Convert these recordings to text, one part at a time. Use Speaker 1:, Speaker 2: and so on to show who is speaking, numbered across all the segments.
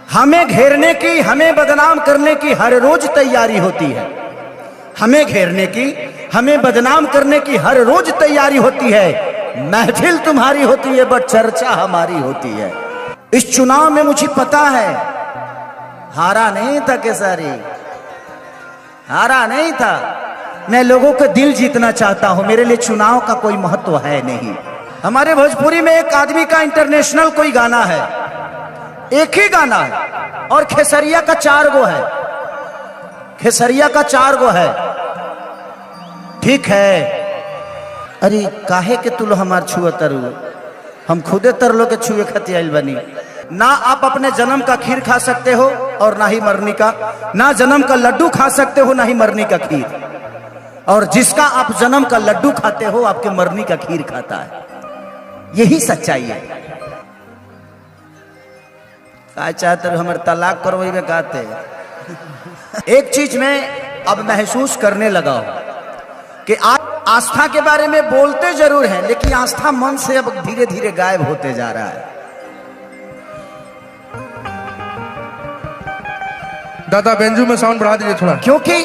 Speaker 1: हमें घेरने की, हमें बदनाम करने की हर रोज तैयारी होती है। हमें घेरने की, हमें बदनाम करने की हर रोज तैयारी होती है। महफिल तुम्हारी होती है बट चर्चा हमारी होती है। इस चुनाव में मुझे पता है हारा नहीं था केसरी, हारा नहीं था। मैं लोगों का दिल जीतना चाहता हूं, मेरे लिए चुनाव का कोई महत्व है नहीं। हमारे भोजपुरी में एक आदमी का इंटरनेशनल कोई गाना है, एक ही गाना है और खेसरिया का 4 गो है, खेसरिया का 4 गो है। ठीक है, अरे काहे के तुलो हमार छुए तरु, हम खुदे तरलो के छुए खातिर आइल बनी। ना आप अपने जन्म का खीर खा सकते हो और ना ही मरनी का, ना जन्म का लड्डू खा सकते हो ना ही मरनी का खीर। और जिसका आप जन्म का लड्डू खाते हो आपके मरनी का खीर खाता है। यही सच्चाई है। क्या चाहते हो हमारे तलाक करवाई में कहते। एक चीज में अब महसूस करने लगा हूं कि आप आस्था के बारे में बोलते जरूर हैं लेकिन आस्था मन से अब धीरे धीरे गायब होते जा रहा है।
Speaker 2: दादा बेंजू में साउंड बढ़ा दीजिए थोड़ा।
Speaker 1: क्योंकि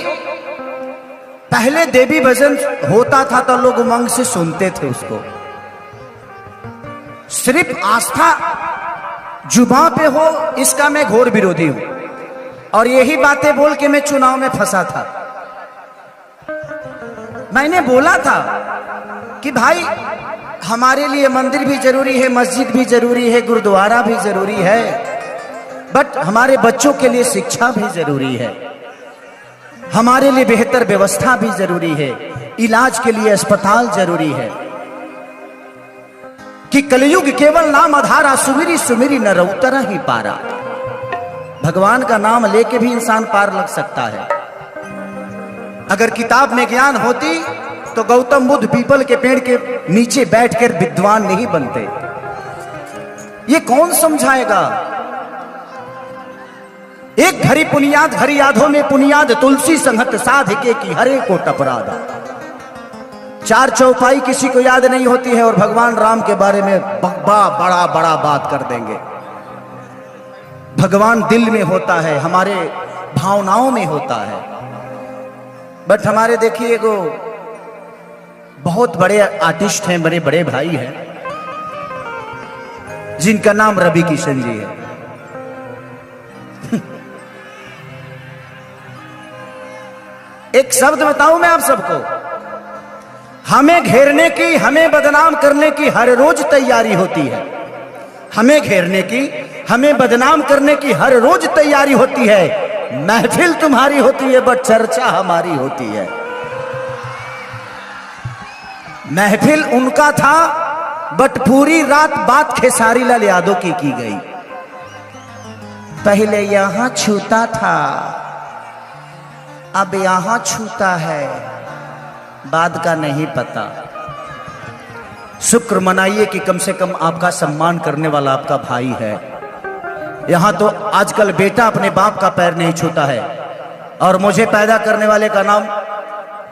Speaker 1: पहले देवी भजन होता था तो लोग उमंग से सुनते थे उसको। सिर्फ आस्था जुबान पे हो इसका मैं घोर विरोधी हूं और यही बातें बोल के मैं चुनाव में फंसा था। मैंने बोला था कि भाई हमारे लिए मंदिर भी जरूरी है, मस्जिद भी जरूरी है, गुरुद्वारा भी जरूरी है, बट हमारे बच्चों के लिए शिक्षा भी जरूरी है, हमारे लिए बेहतर व्यवस्था भी जरूरी है, इलाज के लिए अस्पताल जरूरी है। कि कलयुग केवल नाम आधारा, सुमिरी सुमिरी न रउतरा ही पारा। भगवान का नाम लेके भी इंसान पार लग सकता है। अगर किताब में ज्ञान होती तो गौतम बुद्ध पीपल के पेड़ के नीचे बैठकर विद्वान नहीं बनते। ये कौन समझाएगा। एक घड़ी पुनियाद घड़ी यादों में पुनियाद, तुलसी संगत साधिके की हरे को टपरादा। 4 चौपाई किसी को याद नहीं होती है और भगवान राम के बारे में बड़ा बड़ा बात कर देंगे। भगवान दिल में होता है, हमारे भावनाओं में होता है। बट हमारे देखिए एगो बहुत बड़े आर्टिस्ट हैं, बड़े बड़े भाई हैं जिनका नाम रवि किशन जी है। एक शब्द बताऊं मैं आप सबको, हमें घेरने की, हमें बदनाम करने की हर रोज तैयारी होती है। हमें घेरने की, हमें बदनाम करने की हर रोज तैयारी होती है। महफिल तुम्हारी होती है बट चर्चा हमारी होती है। महफिल उनका था बट पूरी रात बात खेसारी लाल यादव की गई। पहले यहां छूता था अब यहां छूता है, बाद का नहीं पता। शुक्र मनाइए कि कम से कम आपका सम्मान करने वाला आपका भाई है। यहां तो आजकल बेटा अपने बाप का पैर नहीं छूता है और मुझे पैदा करने वाले का नाम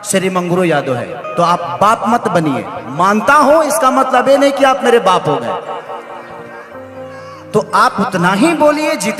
Speaker 1: श्री मंगरू यादव है। तो आप बाप मत बनिए। मानता हूं इसका मतलब ये नहीं कि आप मेरे बाप हो गए, तो आप उतना ही बोलिए जितना